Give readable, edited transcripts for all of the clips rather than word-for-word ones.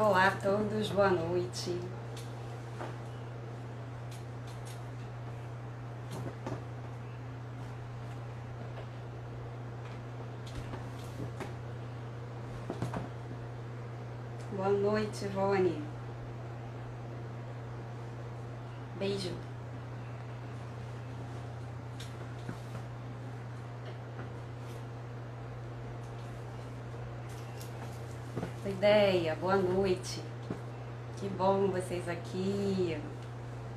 Olá a todos, boa noite. Boa noite, Ivone. Beijo. Ideia, boa noite. Que bom vocês aqui.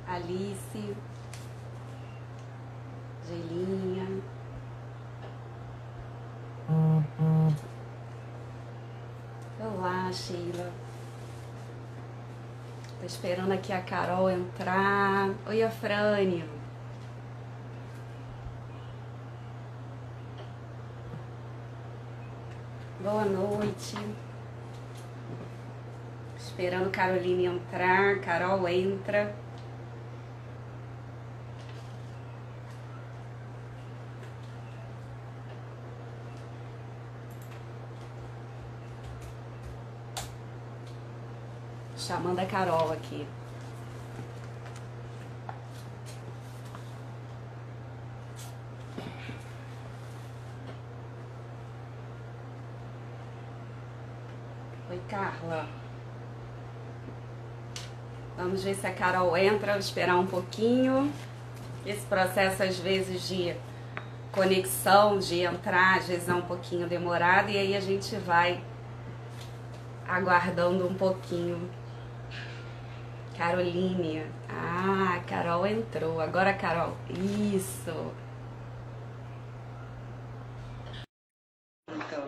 Alice, Gelinha. Olá, Sheila. Tô esperando aqui a Carol entrar. Oi, Afrânio. Boa noite. Esperando Caroline entrar. Carol entra. Chamando a Carol aqui. Oi, Carla. Vamos ver se a Carol entra. Vou esperar um pouquinho. Esse processo, às vezes, de conexão, de entrar, às vezes é um pouquinho demorado. E aí a gente vai aguardando um pouquinho. Caroline. Ah, a Carol entrou. Agora a Carol. Isso. Então,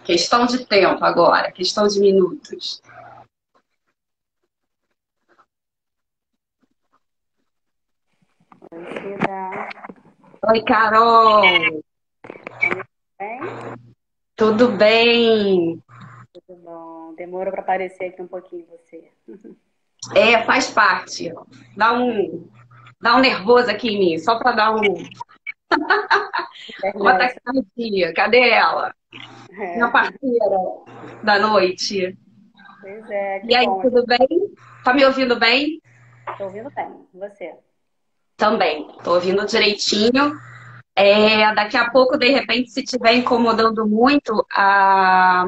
questão de tempo agora. Questão de minutos. Oi, Carol. Bem? Tudo bem? Tudo bom. Demorou para aparecer aqui um pouquinho você. É, faz parte. Dá um nervoso aqui em mim, só para dar uma Internet. taquicardia. Cadê ela? Minha É. parceira da noite. Pois é, que E aí, bom. tudo bem? Tá me ouvindo bem? Tô ouvindo bem. Você? Também. Tô ouvindo direitinho. Daqui a pouco, de repente, se estiver incomodando muito a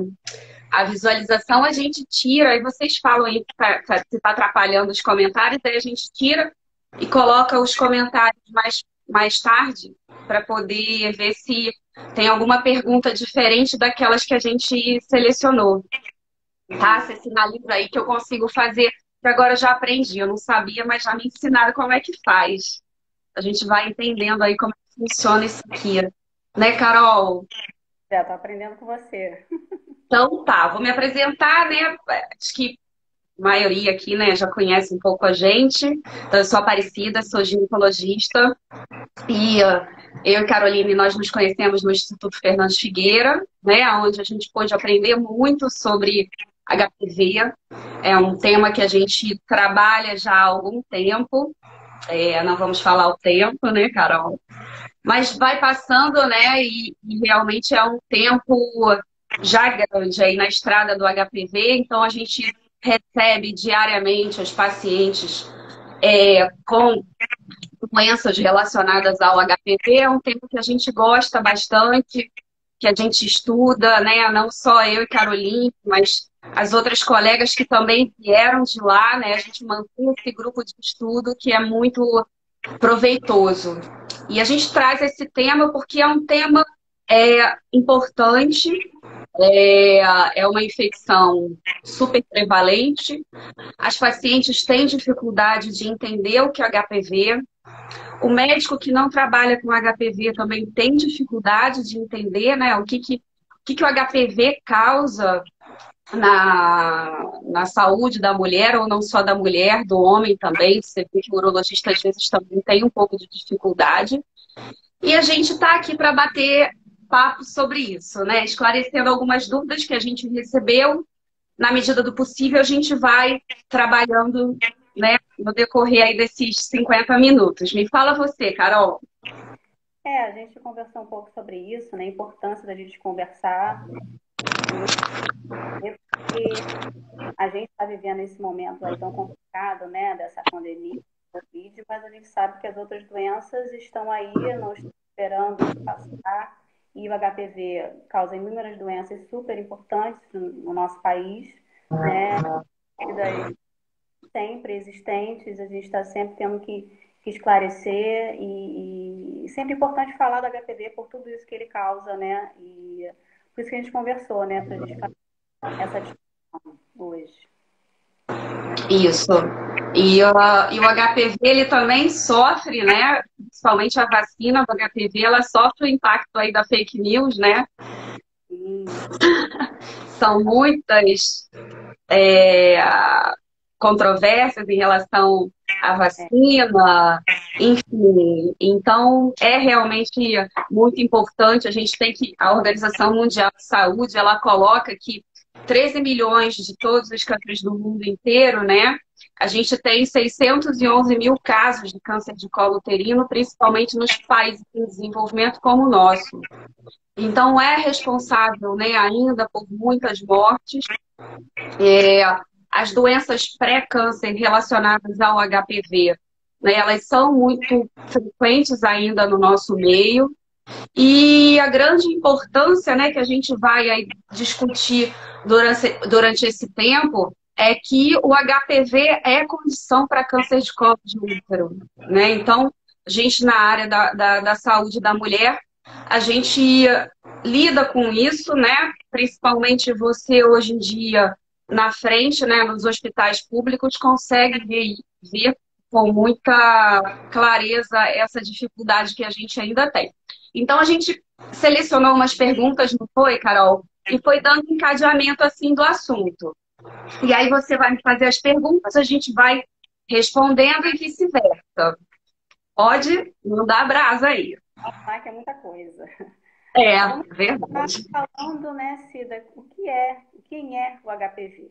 visualização, a gente tira. Aí vocês falam aí se está atrapalhando os comentários, aí a gente tira e coloca os comentários mais tarde para poder ver se tem alguma pergunta diferente daquelas que a gente selecionou. Tá? Você sinaliza aí que eu consigo fazer, que agora eu já aprendi. Eu não sabia, mas já me ensinaram como é que faz. A gente vai entendendo aí como é que funciona isso aqui. Né, Carol? Já tô aprendendo com você. Então tá, vou me apresentar, né? Acho que a maioria aqui, né, já conhece um pouco a gente. Então, eu sou Aparecida, sou ginecologista. E eu e Caroline, nós nos conhecemos no Instituto Fernandes Figueira, né? Onde a gente pôde aprender muito sobre HPV. É um tema que a gente trabalha já há algum tempo. Não vamos falar o tempo, né, Carol? Mas vai passando, né? E realmente é um tempo já grande aí na estrada do HPV, então a gente recebe diariamente os pacientes com doenças relacionadas ao HPV. É um tempo que a gente gosta bastante, que a gente estuda, né? Não só eu e Caroline, mas as outras colegas que também vieram de lá, né? A gente mantém esse grupo de estudo que é muito proveitoso. E a gente traz esse tema porque é um tema importante, é uma infecção super prevalente. As pacientes têm dificuldade de entender o que é HPV. O médico que não trabalha com HPV também tem dificuldade de entender, né, o que o HPV causa na saúde da mulher, ou não só da mulher, do homem também. Você vê que o urologista às vezes também tem um pouco de dificuldade. E a gente está aqui para bater papo sobre isso, né? Esclarecendo algumas dúvidas que a gente recebeu. Na medida do possível, a gente vai trabalhando, né, no decorrer aí desses 50 minutos. Me fala você, Carol. A gente conversou um pouco sobre isso, né? A importância da gente conversar. Porque a gente está vivendo esse momento aí tão complicado, né, dessa pandemia do Covid, mas a gente sabe que as outras doenças estão aí, não estão esperando isso passar. E o HPV causa inúmeras doenças super importantes no nosso país, né? Das sempre existentes, a gente está sempre tendo que esclarecer e sempre é importante falar do HPV por tudo isso que ele causa, né? E por isso que a gente conversou, né? Para a gente fazer essa discussão hoje. Isso. E o HPV, ele também sofre, né? Principalmente a vacina do HPV, ela sofre o impacto aí da fake news, né? Sim. São muitas é, controvérsias em relação à vacina, enfim. Então, é realmente muito importante. A gente tem que, a Organização Mundial de Saúde, ela coloca que 13 milhões de todos os cânceres do mundo inteiro, né? A gente tem 611 mil casos de câncer de colo uterino, principalmente nos países em desenvolvimento como o nosso. Então, é responsável, né, ainda por muitas mortes. É, as doenças pré-câncer relacionadas ao HPV, né, elas são muito frequentes ainda no nosso meio. E a grande importância, né, que a gente vai aí discutir durante esse tempo é que o HPV é condição para câncer de colo de útero, né? Então, a gente na área da saúde da mulher, a gente lida com isso, né? Principalmente você hoje em dia na frente, né, nos hospitais públicos, consegue ver com muita clareza essa dificuldade que a gente ainda tem. Então a gente selecionou umas perguntas, não foi, Carol? E foi dando encadeamento assim do assunto. E aí você vai me fazer as perguntas, a gente vai respondendo e vice-versa. Pode mandar brasa aí. Ah, que é muita coisa. É, Vamos verdade. começar falando, né, Cida, quem é o HPV?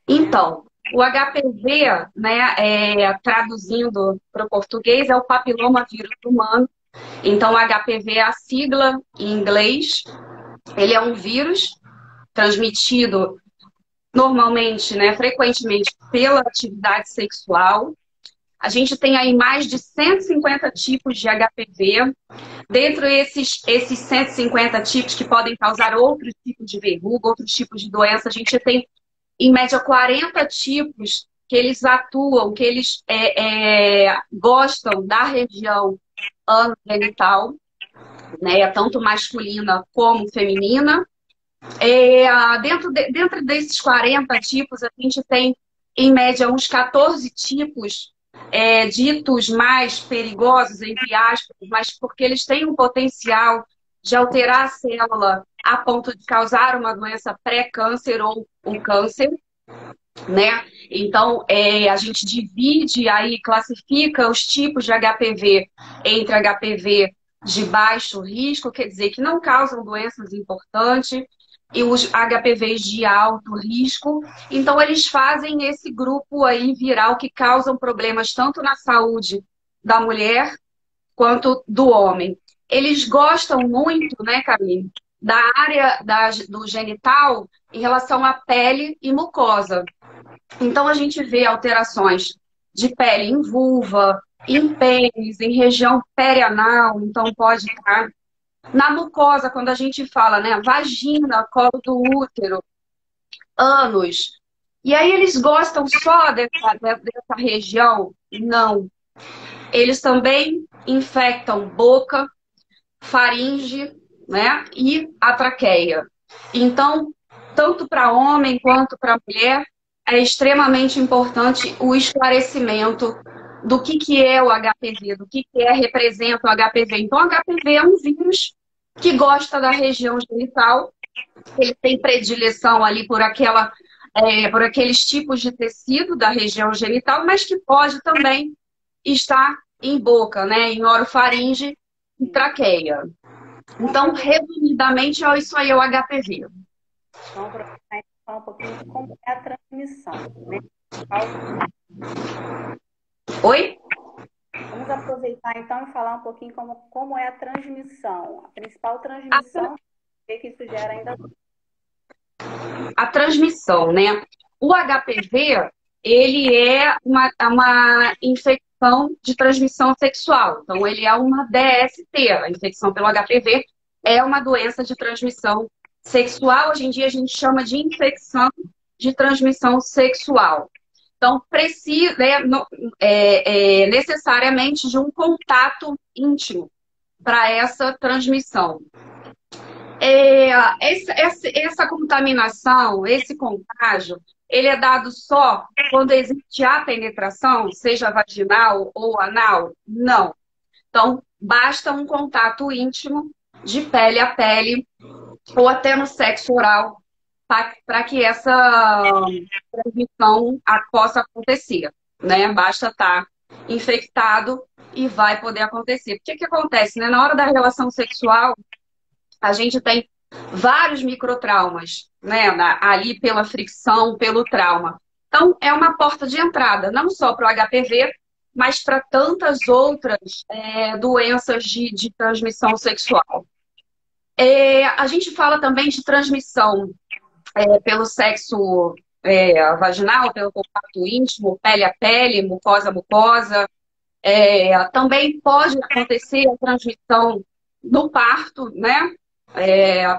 Então, o HPV, né, traduzindo para o português, é o papiloma vírus humano. Então, o HPV é a sigla em inglês. Ele é um vírus transmitido normalmente, né, frequentemente pela atividade sexual. A gente tem aí mais de 150 tipos de HPV. Dentro esses 150 tipos que podem causar outros tipos de verruga, outros tipos de doença, a gente tem, em média, 40 tipos que eles atuam, que eles gostam da região anogenital, né, tanto masculina como feminina. Dentro desses 40 tipos, a gente tem, em média, uns 14 tipos ditos mais perigosos, entre aspas, mas porque eles têm um potencial de alterar a célula a ponto de causar uma doença pré-câncer ou um câncer, né? Então, a gente divide aí, classifica os tipos de HPV entre HPV de baixo risco, quer dizer, que não causam doenças importantes, e os HPVs de alto risco. Então, eles fazem esse grupo aí viral que causam problemas tanto na saúde da mulher quanto do homem. Eles gostam muito, né, Camille, da área do genital em relação à pele e mucosa. Então, a gente vê alterações de pele em vulva, em pênis, em região perianal, então pode estar na mucosa, quando a gente fala, né, vagina, colo do útero, ânus. E aí eles gostam só dessa região? Não. Eles também infectam boca, faringe, né, e a traqueia. Então, tanto para homem quanto para mulher, é extremamente importante o esclarecimento do que é o HPV, do que representa o HPV. Então, o HPV é um vírus que gosta da região genital, ele tem predileção ali por aqueles tipos de tecido da região genital, mas que pode também estar em boca, né, em orofaringe e traqueia. Então, resumidamente, isso aí é o HPV. Vamos aproveitar e falar um pouquinho de como é a transmissão, né? Oi? Vamos aproveitar então e falar um pouquinho como é a transmissão. A principal transmissão, o que isso gera ainda. a transmissão, né? O HPV, ele é uma infecção de transmissão sexual. Então, ele é uma DST. A infecção pelo HPV é uma doença de transmissão sexual. Hoje em dia, a gente chama de infecção de transmissão sexual. Então, precisa necessariamente de um contato íntimo para essa transmissão. Essa contaminação, esse contágio, ele é dado só quando existe a penetração, seja vaginal ou anal? Não. Então, basta um contato íntimo, de pele a pele, ou até no sexo oral, para que essa transmissão possa acontecer, né? Basta estar infectado e vai poder acontecer. O que acontece, né? Na hora da relação sexual, a gente tem vários microtraumas, né? Ali pela fricção, pelo trauma. Então, é uma porta de entrada, não só para o HPV, mas para tantas outras doenças de transmissão sexual. A gente fala também de transmissão pelo sexo vaginal, pelo contato íntimo, pele a pele, mucosa a mucosa. Também pode acontecer a transmissão no parto, né?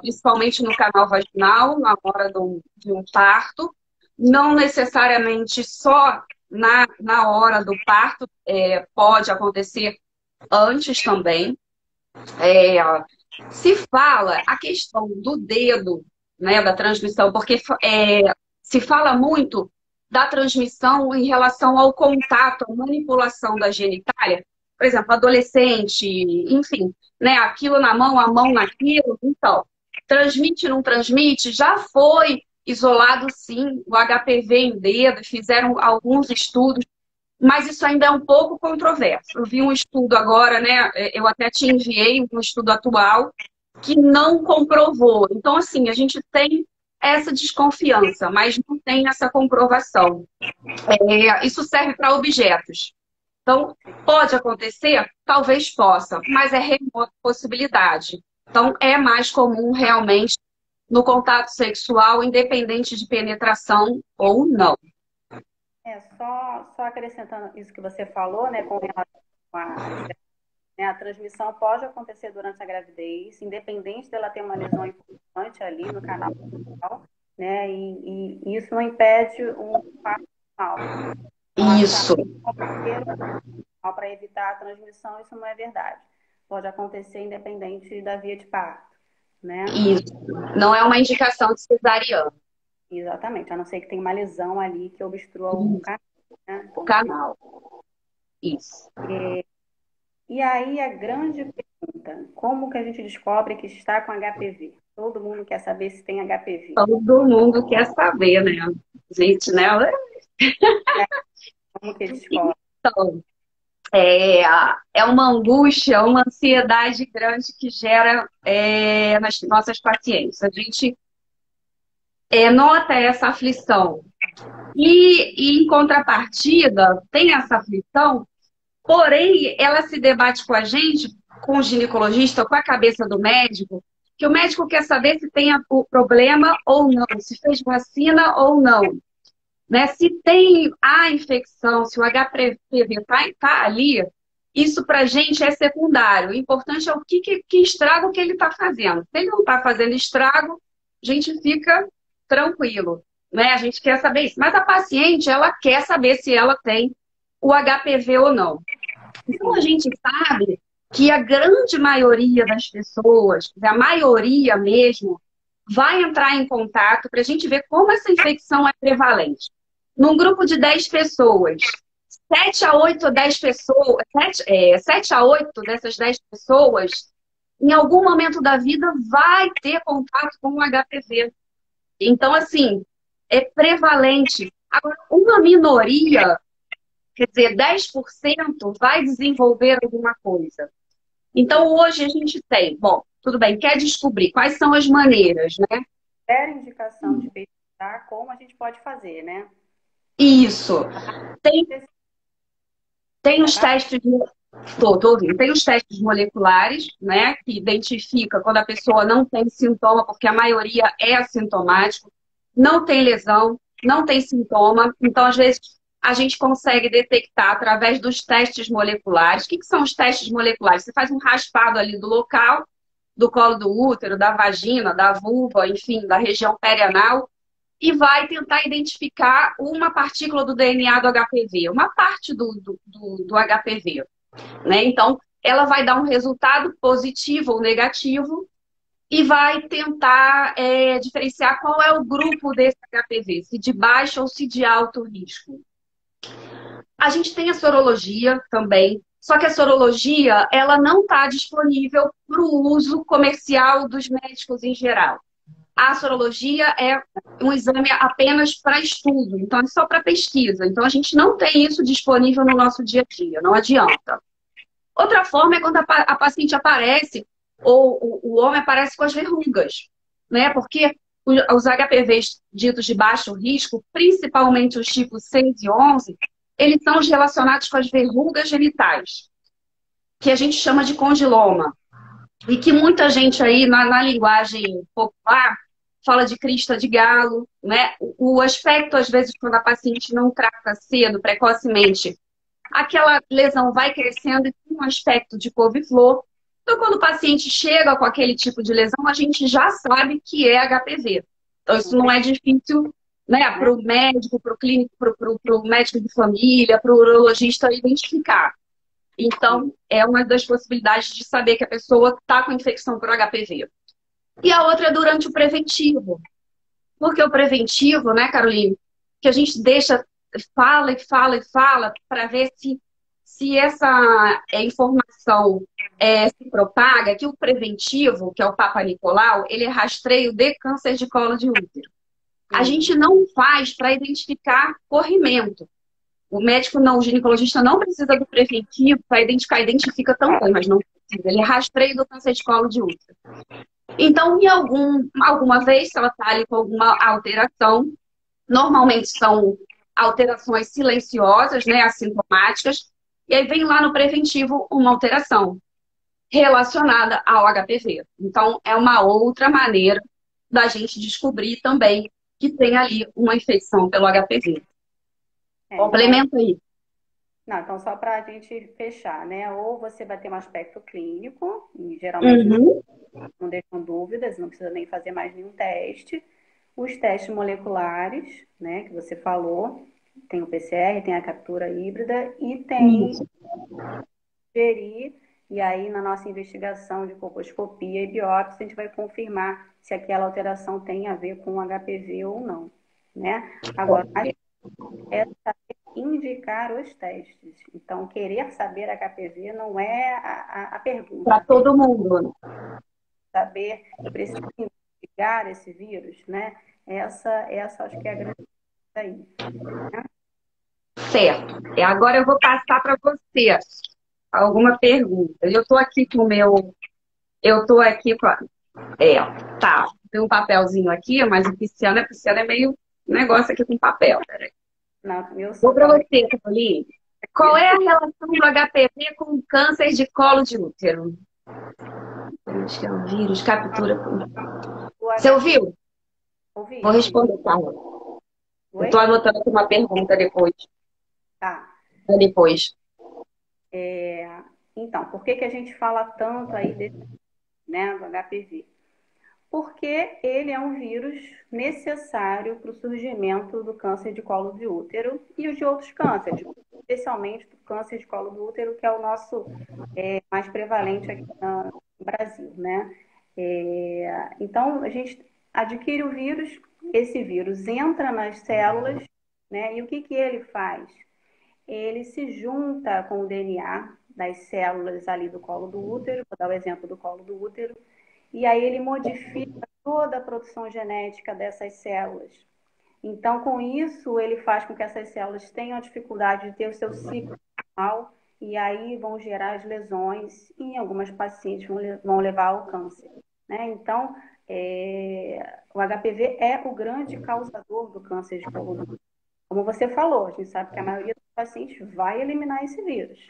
Principalmente no canal vaginal, na hora de um parto. Não necessariamente só na hora do parto, pode acontecer antes também. Se fala a questão do dedo, né, da transmissão, porque se fala muito da transmissão em relação ao contato, à manipulação da genitália. Por exemplo, adolescente, enfim, né, aquilo na mão, a mão naquilo. Então, transmite, não transmite? Já foi isolado, sim, o HPV em dedo, fizeram alguns estudos, mas isso ainda é um pouco controverso. Eu vi um estudo agora, né? Eu até te enviei um estudo atual que não comprovou. Então, assim, a gente tem essa desconfiança, mas não tem essa comprovação. Isso serve para objetos. Então, pode acontecer? Talvez possa, mas é remota possibilidade. Então, é mais comum realmente no contato sexual, independente de penetração ou não. Só acrescentando isso que você falou, né, com relação a transmissão pode acontecer durante a gravidez, independente dela ter uma lesão importante ali no canal vaginal, né, e isso não impede um parto normal. Isso. Para evitar a transmissão, isso não é verdade. Pode acontecer independente da via de parto, né? Isso. Não é uma indicação de cesariana. Exatamente, a não ser que tenha uma lesão ali que obstrua o canal, né? O canal. Isso. E aí a grande pergunta, como que a gente descobre que está com HPV? Todo mundo quer saber se tem HPV. Todo mundo quer saber, né? Gente, né? Como que descobre? Então, é uma angústia, uma ansiedade grande que gera nas nossas pacientes. A gente nota essa aflição. E em contrapartida, tem essa aflição, porém, ela se debate com a gente, com o ginecologista, com a cabeça do médico, que o médico quer saber se tem o problema ou não, se fez vacina ou não. Né? Se tem a infecção, se o HPV está ali, isso para a gente é secundário. O importante é o que estrago que ele está fazendo. Se ele não está fazendo estrago, a gente fica tranquilo. Né? A gente quer saber isso. Mas a paciente, ela quer saber se ela tem o HPV ou não. Então, a gente sabe que a grande maioria das pessoas, a maioria mesmo, vai entrar em contato para a gente ver como essa infecção é prevalente. Num grupo de 10 pessoas, 7 a 8 pessoas, 7 a 8 dessas 10 pessoas, em algum momento da vida, vai ter contato com o HPV. Então, assim, é prevalente. Agora, uma minoria, quer dizer, 10% vai desenvolver alguma coisa. Então, hoje a gente tem, bom, tudo bem, quer descobrir quais são as maneiras, né? Quer indicação de pesquisar como a gente pode fazer, né? Isso. Tem os testes, tem os testes moleculares, né, que identifica quando a pessoa não tem sintoma, porque a maioria é assintomático. não tem lesão, não tem sintoma. Então, às vezes, a gente consegue detectar através dos testes moleculares. O que são os testes moleculares? Você faz um raspado ali do local, do colo do útero, da vagina, da vulva, enfim, da região perianal, e vai tentar identificar uma partícula do DNA do HPV, uma parte do HPV, né? Então, ela vai dar um resultado positivo ou negativo e vai tentar diferenciar qual é o grupo desse HPV, se de baixo ou se de alto risco. A gente tem a sorologia também, só que a sorologia ela não está disponível para o uso comercial dos médicos em geral. A sorologia é um exame apenas para estudo, então é só para pesquisa. Então a gente não tem isso disponível no nosso dia a dia, não adianta. Outra forma é quando a paciente aparece, ou o homem aparece com as verrugas, né? Porque os HPVs ditos de baixo risco, principalmente os tipos 6 e 11, eles são os relacionados com as verrugas genitais, que a gente chama de condiloma. E que muita gente aí, na linguagem popular, fala de crista de galo, né? O aspecto, às vezes, quando a paciente não trata cedo, precocemente, aquela lesão vai crescendo e tem um aspecto de couve-flor. Então, quando o paciente chega com aquele tipo de lesão, a gente já sabe que é HPV. Então, isso não é difícil, né, para o médico, para o clínico, para o médico de família, para o urologista identificar. Então, é uma das possibilidades de saber que a pessoa está com infecção por HPV. E a outra é durante o preventivo. Porque o preventivo, né, Caroline, que a gente deixa, fala e fala e fala para ver se essa informação se propaga, que o preventivo, que é o Papa Nicolau, ele é rastreio de câncer de colo de útero. A gente não faz para identificar corrimento. O médico não, o ginecologista não precisa do preventivo para identificar, identifica também, mas não precisa. Ele é rastreio do câncer de colo de útero. Então, em alguma vez, se ela está ali com alguma alteração, normalmente são alterações silenciosas, né, assintomáticas, e aí vem lá no preventivo uma alteração relacionada ao HPV. Então, é uma outra maneira da gente descobrir também que tem ali uma infecção pelo HPV. Complementa aí. Não, então só para a gente fechar, né? Ou você vai ter um aspecto clínico, e geralmente não deixam dúvidas, não precisa nem fazer mais nenhum teste. Os testes moleculares, né, que você falou, tem o PCR, tem a captura híbrida e tem gerir, e aí na nossa investigação de colposcopia e biópsia, a gente vai confirmar se aquela alteração tem a ver com HPV ou não, né? Agora, é saber indicar os testes. Então, querer saber HPV não é a pergunta. Para todo mundo. Saber que precisa investigar esse vírus, né? Essa acho que é a grande coisa aí. Né? Certo. E agora eu vou passar para você alguma pergunta. Eu estou aqui com o meu... Eu estou aqui com... tá. Tem um papelzinho aqui, mas o pisciano é meio negócio aqui com papel. Peraí. Não, eu Vou sou para você, Caroline. Qual é a relação do HPV com câncer de colo de útero? Acho que é um vírus, captura. Você ouviu? Ouvi. Vou responder, tá? Eu estou anotando aqui uma pergunta depois. Tá. Depois. Então, por que a gente fala tanto aí desse, né, do HPV? Porque ele é um vírus necessário para o surgimento do câncer de colo de útero e os de outros cânceres, especialmente do câncer de colo do útero, que é o nosso mais prevalente aqui no Brasil, né? Então, a gente adquire o vírus, esse vírus entra nas células, né? E o que ele faz? Ele se junta com o DNA das células ali do colo do útero, vou dar o exemplo do colo do útero, e aí ele modifica toda a produção genética dessas células. Então, com isso, ele faz com que essas células tenham a dificuldade de ter o seu ciclo normal e aí vão gerar as lesões e em algumas pacientes vão levar ao câncer. Né? Então, o HPV é o grande causador do câncer de colo do útero. Como você falou, a gente sabe que a maioria dos pacientes vai eliminar esse vírus.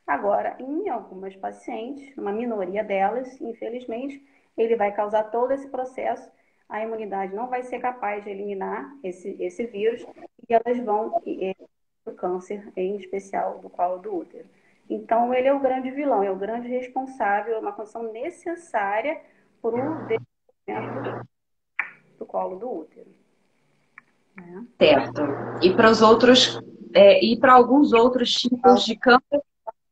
Agora, em algumas pacientes, uma minoria delas, infelizmente, ele vai causar todo esse processo, a imunidade não vai ser capaz de eliminar esse vírus e elas vão o câncer, em especial do colo do útero. Então, ele é o grande vilão, é o grande responsável, é uma condição necessária para o desenvolvimento do colo do útero. Né? Certo. E para os outros, e para alguns outros tipos de câncer,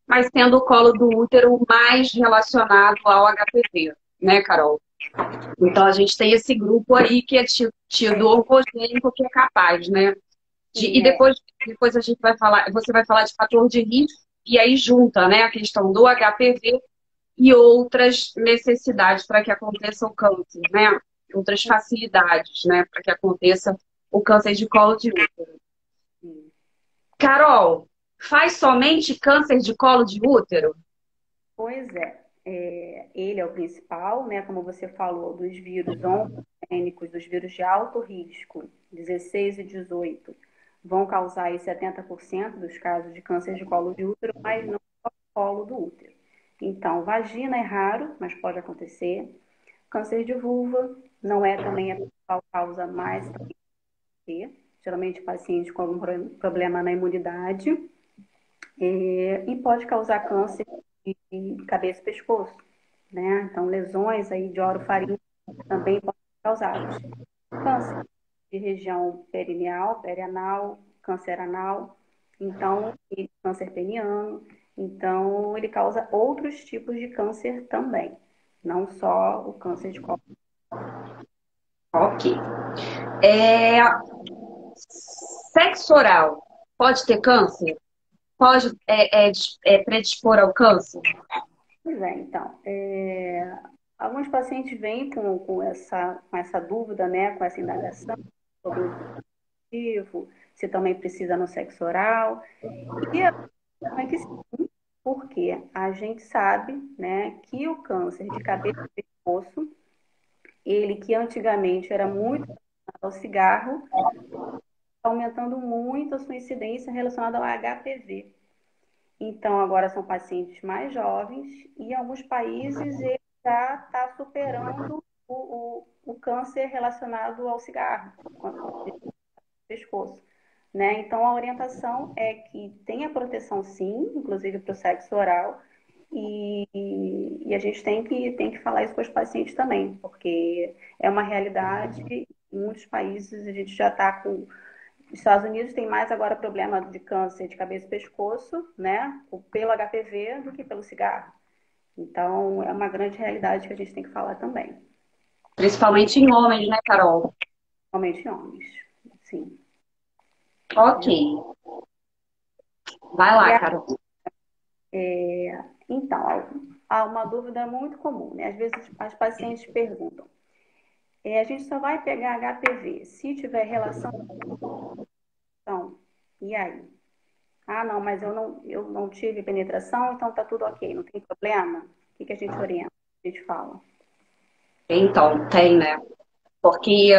mas tendo o colo do útero mais relacionado ao HPV, né, Carol? Então a gente tem esse grupo aí que é tido oncogênico, que é capaz, né? E depois a gente vai falar, você vai falar de fator de risco, e aí junta, né, a questão do HPV e outras necessidades para que aconteça o câncer, né? Outras facilidades, né, para que aconteça o câncer de colo de útero. Carol, faz somente câncer de colo de útero? Pois é. Ele é o principal, né? Como você falou, dos vírus oncogênicos, dos vírus de alto risco, 16 e 18, vão causar aí 70% dos casos de câncer de colo de útero, mas não só colo do útero. Então, vagina é raro, mas pode acontecer. Câncer de vulva não é também a principal causa, mas também pode ter. Geralmente paciente com algum problema na imunidade. E pode causar câncer de cabeça e pescoço, né? Então, lesões aí de orofaringe também podem ser causadas. Câncer de região perineal, perianal, câncer anal, então, e câncer peniano. Então, ele causa outros tipos de câncer também, não só o câncer de colo. Ok. Sexo oral pode ter câncer? Pode predispor ao câncer? Pois é, então, alguns pacientes vêm com essa dúvida, né, com essa indagação sobre o positivo, se também precisa no sexo oral. E a questão é que sim, porque a gente sabe, né, que o câncer de cabeça e pescoço, ele que antigamente era muito relacionado ao cigarro, está aumentando muito a sua incidência relacionada ao HPV. Então, agora são pacientes mais jovens e em alguns países ele já está superando o câncer relacionado ao cigarro, do pescoço. Né? Então, a orientação é que tenha proteção sim, inclusive para o sexo oral, e a gente tem que falar isso com os pacientes também, porque é uma realidade, em muitos países a gente já está com. Os Estados Unidos tem mais agora problema de câncer de cabeça e pescoço, né? Pelo HPV do que pelo cigarro. Então, é uma grande realidade que a gente tem que falar também. Principalmente em homens, né, Carol? Principalmente em homens, sim. Ok. Vai lá, Carol. Então, há uma dúvida muito comum, né? Às vezes as pacientes perguntam, a gente só vai pegar HPV se tiver relação, e aí? Ah, não, mas eu não tive penetração, então tá tudo ok, não tem problema? O que a gente orienta? A gente fala. Então, tem, né? Porque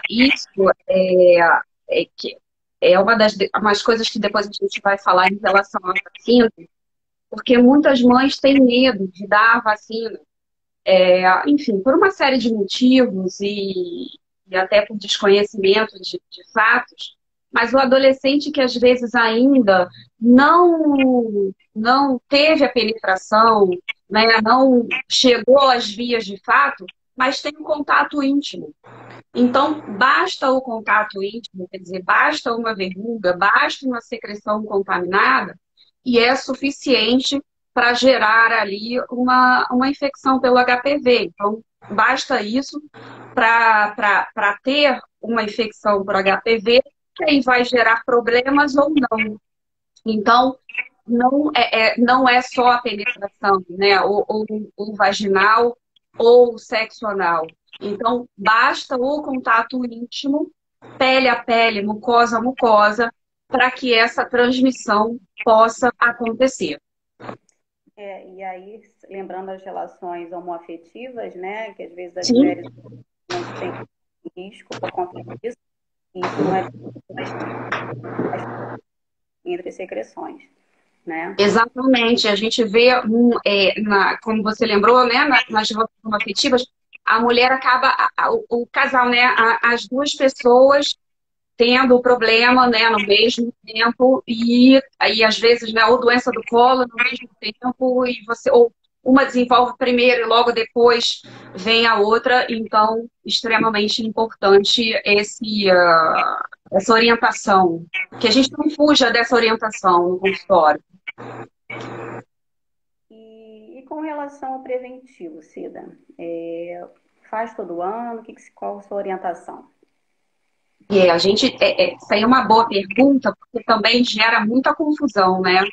isso que é uma das umas coisas que depois a gente vai falar em relação à vacina, porque muitas mães têm medo de dar a vacina, enfim, por uma série de motivos e até por desconhecimento de fatos, mas o adolescente que às vezes ainda não teve a penetração, né, não chegou às vias de fato, mas tem um contato íntimo. Então, basta o contato íntimo, quer dizer, basta uma verruga, basta uma secreção contaminada, e é suficiente para gerar ali uma infecção pelo HPV. Então, basta isso para ter uma infecção por HPV, que aí vai gerar problemas ou não. Então, não é só a penetração, né? Ou vaginal ou sexo anal. Então, basta o contato íntimo, pele a pele, mucosa a mucosa, para que essa transmissão possa acontecer. E aí, lembrando as relações homoafetivas, né? Que às vezes as Sim. mulheres têm risco por conta disso, e isso não é entre secreções, né? Exatamente. A gente vê, como você lembrou, né, nas relações homoafetivas, a mulher acaba, o casal, né, as duas pessoas tendo o problema, né, no mesmo tempo, e aí às vezes, né, ou doença do colo no mesmo tempo, e você, ou uma desenvolve primeiro e logo depois vem a outra, então extremamente importante essa orientação, que a gente não fuja dessa orientação no consultório. E com relação ao preventivo, Cida, faz todo ano? Qual a sua orientação? Isso aí é uma boa pergunta, porque também gera muita confusão, né?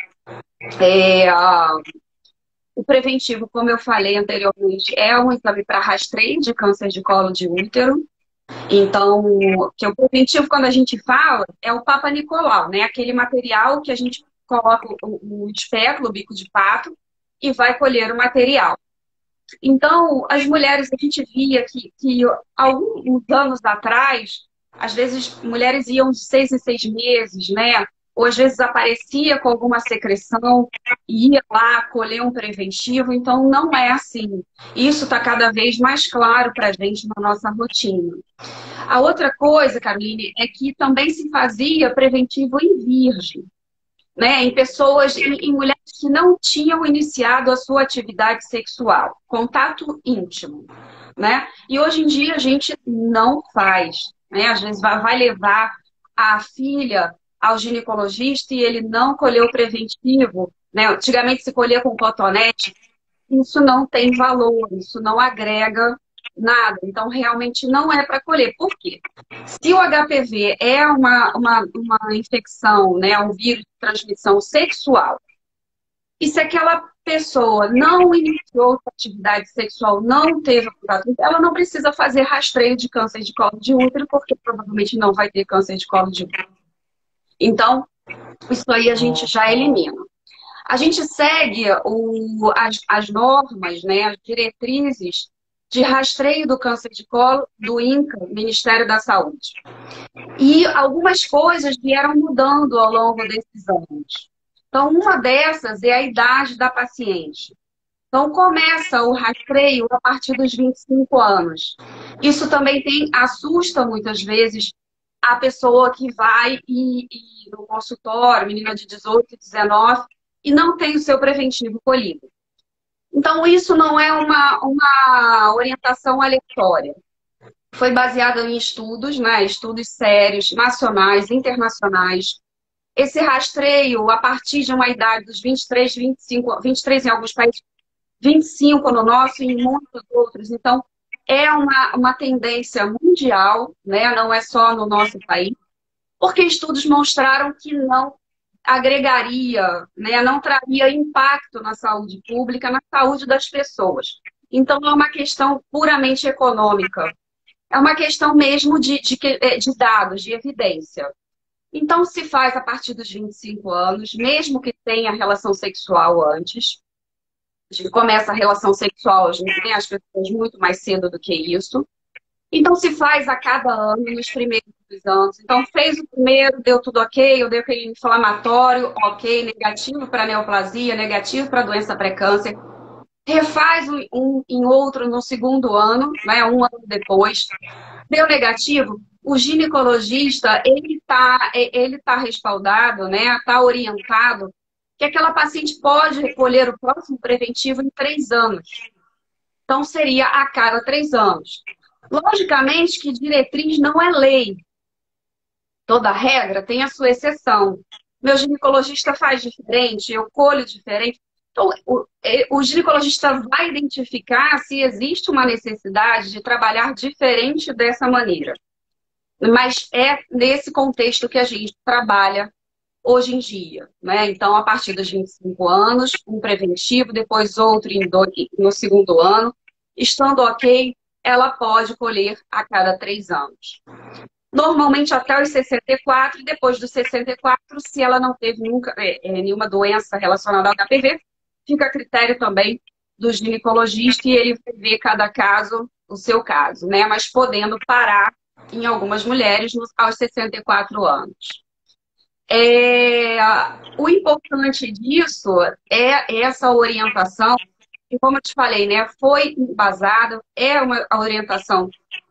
O preventivo, como eu falei anteriormente, é um exame para rastreio de câncer de colo de útero. Então, que o preventivo, quando a gente fala, é o Papa Nicolau, né? Aquele material que a gente coloca o espéculo, o bico de pato, e vai colher o material. Então, as mulheres, a gente via que alguns anos atrás, às vezes, mulheres iam de 6 em 6 meses, né? Ou às vezes aparecia com alguma secreção, ia lá colher um preventivo. Então, não é assim. Isso está cada vez mais claro para a gente na nossa rotina. A outra coisa, Caroline, é que também se fazia preventivo em virgem, né, em pessoas, em mulheres que não tinham iniciado a sua atividade sexual, contato íntimo, né? E hoje em dia a gente não faz, né? Às vezes vai levar a filha ao ginecologista e ele não colheu o preventivo, né? Antigamente se colhia com cotonete, isso não tem valor, isso não agrega nada. Então, realmente não é para colher. Por quê? Se o HPV é uma infecção, né, um vírus de transmissão sexual, e se aquela pessoa não iniciou atividade sexual, não teve contato, ela não precisa fazer rastreio de câncer de colo de útero, porque provavelmente não vai ter câncer de colo de útero. Então, isso aí a gente já elimina. A gente segue as normas, né, as diretrizes de rastreio do câncer de colo do INCA, Ministério da Saúde. E algumas coisas vieram mudando ao longo desses anos. Então, uma dessas é a idade da paciente. Então, começa o rastreio a partir dos 25 anos. Isso também assusta muitas vezes a pessoa que vai no consultório, menina de 18, 19, e não tem o seu preventivo colhido. Então, isso não é uma orientação aleatória. Foi baseado em estudos, né? Estudos sérios, nacionais, internacionais. Esse rastreio, a partir de uma idade dos 23, 25, 23 em alguns países, 25 no nosso e em muitos outros. Então, é uma tendência mundial, né? Não é só no nosso país, porque estudos mostraram que não agregaria, né? Não traria impacto na saúde pública, na saúde das pessoas. Então, é uma questão puramente econômica. É uma questão mesmo de dados, de evidência. Então, se faz a partir dos 25 anos, mesmo que tenha relação sexual antes. A gente começa a relação sexual, a gente tem as pessoas muito mais cedo do que isso. Então, se faz a cada ano, nos primeiros anos. Então, fez o primeiro, deu tudo ok, eu dei aquele inflamatório, ok, negativo para neoplasia, negativo para doença pré-câncer. Refaz em outro no segundo ano, né, um ano depois. Deu negativo, o ginecologista, ele tá respaldado, né, tá orientado que aquela paciente pode recolher o próximo preventivo em 3 anos. Então, seria a cada 3 anos. Logicamente que diretriz não é lei. Toda regra tem a sua exceção. Meu ginecologista faz diferente, eu colho diferente. Então, o ginecologista vai identificar se existe uma necessidade de trabalhar diferente dessa maneira. Mas é nesse contexto que a gente trabalha hoje em dia, né? Então, a partir dos 25 anos, um preventivo, depois outro no segundo ano. Estando ok, ela pode colher a cada 3 anos. Normalmente até os 64, e depois dos 64, se ela não teve nunca nenhuma doença relacionada ao HPV, fica a critério também do ginecologista e ele vai ver cada caso, o seu caso, né? Mas podendo parar em algumas mulheres aos 64 anos. O importante disso é essa orientação E como eu te falei, né, foi embasado, é uma orientação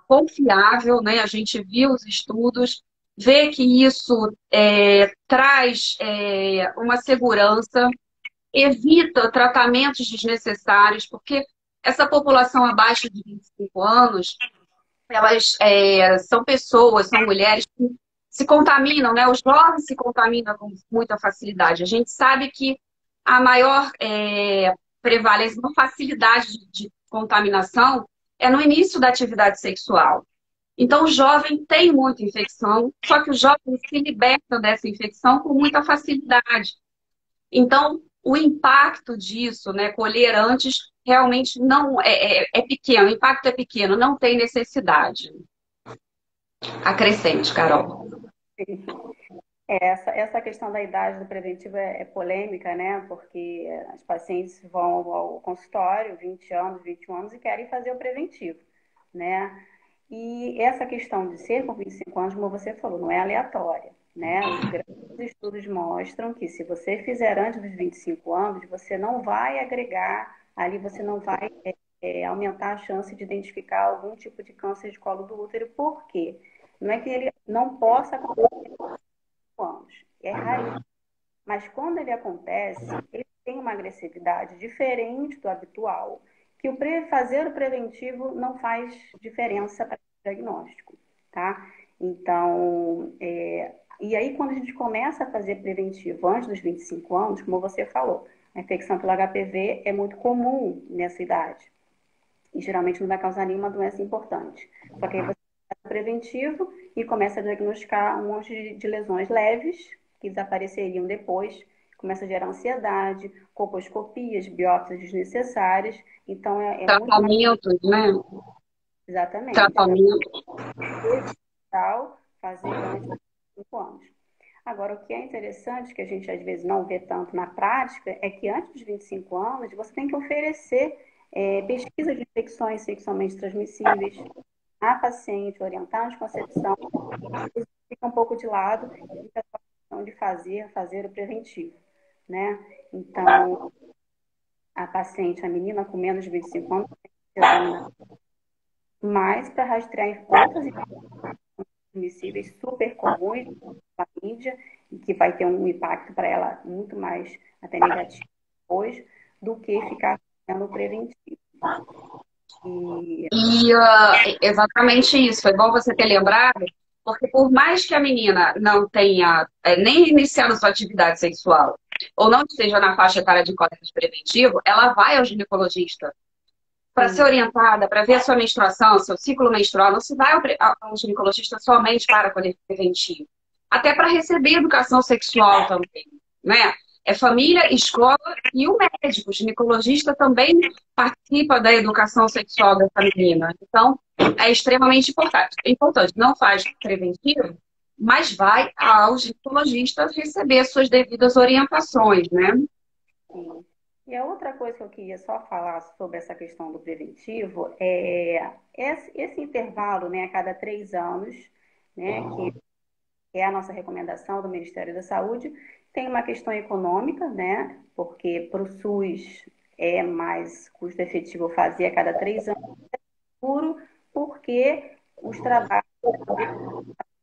confiável, né? A gente viu os estudos, vê que isso traz uma segurança, evita tratamentos desnecessários, porque essa população abaixo de 25 anos, elas são pessoas, são mulheres que se contaminam, né? Os jovens se contaminam com muita facilidade. A gente sabe que a maior prevalência, uma facilidade de contaminação é no início da atividade sexual. Então, o jovem tem muita infecção, só que o jovem se liberta dessa infecção com muita facilidade. Então, o impacto disso, né, colher antes, realmente não é pequeno, o impacto é pequeno, não tem necessidade. Acrescente, Carol. Essa questão da idade do preventivo é polêmica, né? Porque as pacientes vão ao consultório, 20 anos, 21 anos, e querem fazer o preventivo, né? E essa questão de ser com 25 anos, como você falou, não é aleatória, né? Os grandes estudos mostram que se você fizer antes dos 25 anos, você não vai agregar, ali você não vai aumentar a chance de identificar algum tipo de câncer de colo do útero. Por quê? Não é que ele não possa acontecer com anos, é raro. Mas quando ele acontece, ele tem uma agressividade diferente do habitual, que fazer o preventivo não faz diferença para o diagnóstico, tá? Então, e aí quando a gente começa a fazer preventivo antes dos 25 anos, como você falou, a infecção pelo HPV é muito comum nessa idade. E geralmente não vai causar nenhuma doença importante. Só que aí você faz o preventivo e começa a diagnosticar um monte de lesões leves, que desapareceriam depois, começa a gerar ansiedade, colposcopias, biópsias desnecessárias. Então, muito mais. Tratamentos, né? Exatamente. Tratamento. Tal, fazer antes dos 5 anos. Agora, o que é interessante, que a gente às vezes não vê tanto na prática, é que antes dos 25 anos, você tem que oferecer pesquisa de infecções sexualmente transmissíveis à paciente, orientar a anticoncepção, isso fica um pouco de lado e fica a questão de fazer o preventivo, né? Então, a paciente, a menina com menos de 25 anos, tem que ser examinada mais para rastrear outras infecções transmissíveis super comuns na mídia, e que vai ter um impacto para ela muito mais até negativo depois, do que ficar fazendo o preventivo. Exatamente isso. Foi bom você ter lembrado, porque por mais que a menina não tenha nem iniciado sua atividade sexual ou não esteja na faixa etária de cólica preventivo, ela vai ao ginecologista para ser orientada, para ver a sua menstruação, seu ciclo menstrual. Não se vai ao ginecologista somente para colher preventivo. Até para receber educação sexual também, né? É família, escola e o médico. O ginecologista também participa da educação sexual dessa menina. Então, é extremamente importante. É importante, não faz preventivo, mas vai ao ginecologista receber suas devidas orientações, né? Sim. E a outra coisa que eu queria só falar sobre essa questão do preventivo esse intervalo, né, a cada 3 anos, né, que é a nossa recomendação do Ministério da Saúde, tem uma questão econômica, né, porque para o SUS é mais custo efetivo fazer a cada 3 anos, puro porque os trabalhos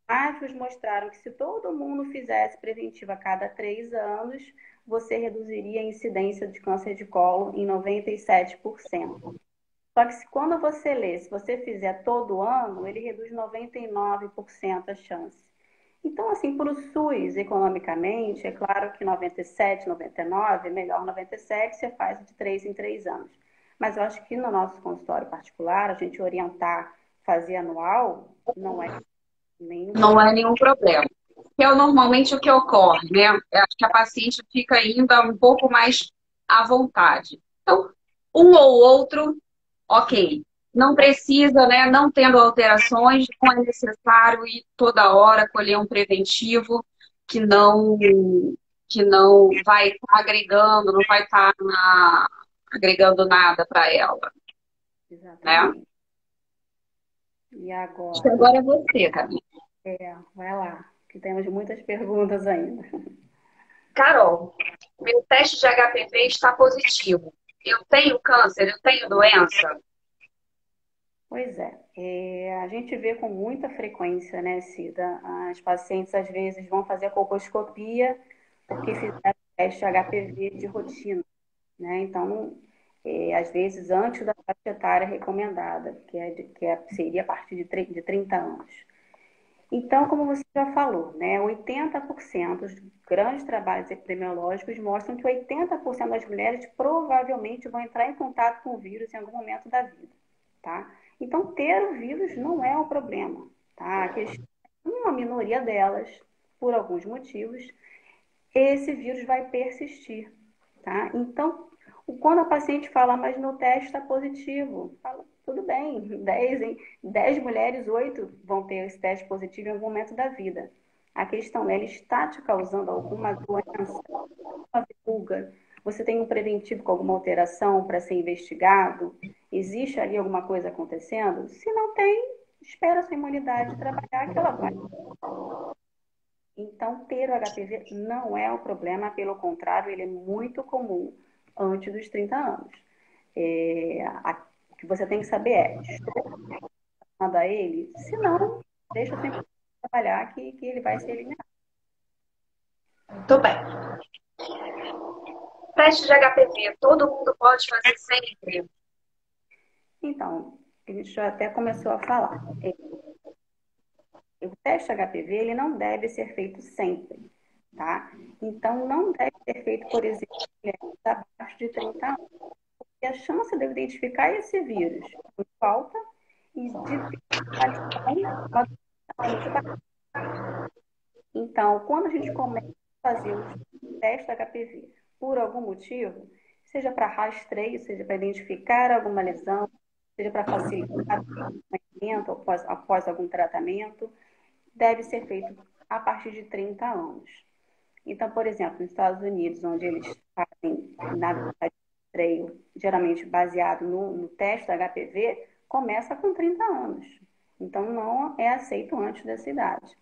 científicos mostraram que se todo mundo fizesse preventivo a cada 3 anos, você reduziria a incidência de câncer de colo em 97%. Só que quando você lê, se você fizer todo ano, ele reduz 99% a chance. Então, assim, para o SUS, economicamente, é claro que 97, 99, é melhor 97, você faz de 3 em 3 anos. Mas eu acho que no nosso consultório particular, a gente orientar fazer anual, não é nenhum Não problema. é nenhum problema. Que é normalmente o que ocorre, né? Eu acho que a paciente fica ainda um pouco mais à vontade. Então, um ou outro, ok. Não precisa, né? Não tendo alterações, não é necessário ir toda hora colher um preventivo que não, que não vai estar agregando, não vai estar agregando nada para ela, né? Exatamente. E Acho que agora? agora é você, Camila. Vai lá, que temos muitas perguntas ainda. Carol, meu teste de HPV está positivo. Eu tenho câncer, eu tenho doença? Pois é, a gente vê com muita frequência, né, Cida? As pacientes às vezes vão fazer a colposcopia porque fizeram teste HPV de rotina, né? Então, às vezes antes da faixa etária recomendada, seria a partir de 30 anos. Então, como você já falou, né, 80% dos grandes trabalhos epidemiológicos mostram que 80% das mulheres provavelmente vão entrar em contato com o vírus em algum momento da vida, tá? Então, ter o vírus não é o problema, tá? A questão é uma minoria delas, por alguns motivos, esse vírus vai persistir, tá? Então, quando a paciente fala, mas meu teste está positivo, fala, tudo bem, 10 mulheres, 8 vão ter esse teste positivo em algum momento da vida. A questão é, ele está te causando alguma doença, uma verruga? Você tem um preventivo com alguma alteração para ser investigado? Existe ali alguma coisa acontecendo? Se não tem, espera a sua imunidade trabalhar que ela vai. Então, ter o HPV não é o problema, pelo contrário, ele é muito comum antes dos 30 anos. O que você tem que saber é, estou falando a ele? Se não, deixa sempre trabalhar que ele vai ser eliminado. Tudo bem. Teste de HPV, todo mundo pode fazer sempre? Então, a gente já até começou a falar. O teste HPV, ele não deve ser feito sempre, tá? Então, não deve ser feito, por exemplo, em mulheres abaixo de 30 anos. E a chance de eu identificar esse vírus é muito alta e de ter aparição é muito baixa. Então, quando a gente começa a fazer os testes HPV por algum motivo, seja para rastreio, seja para identificar alguma lesão, seja para facilitar o tratamento após algum tratamento, deve ser feito a partir de 30 anos. Então, por exemplo, nos Estados Unidos, onde eles fazem, na verdade, rastreio geralmente baseado no teste HPV, começa com 30 anos. Então, não é aceito antes dessa idade.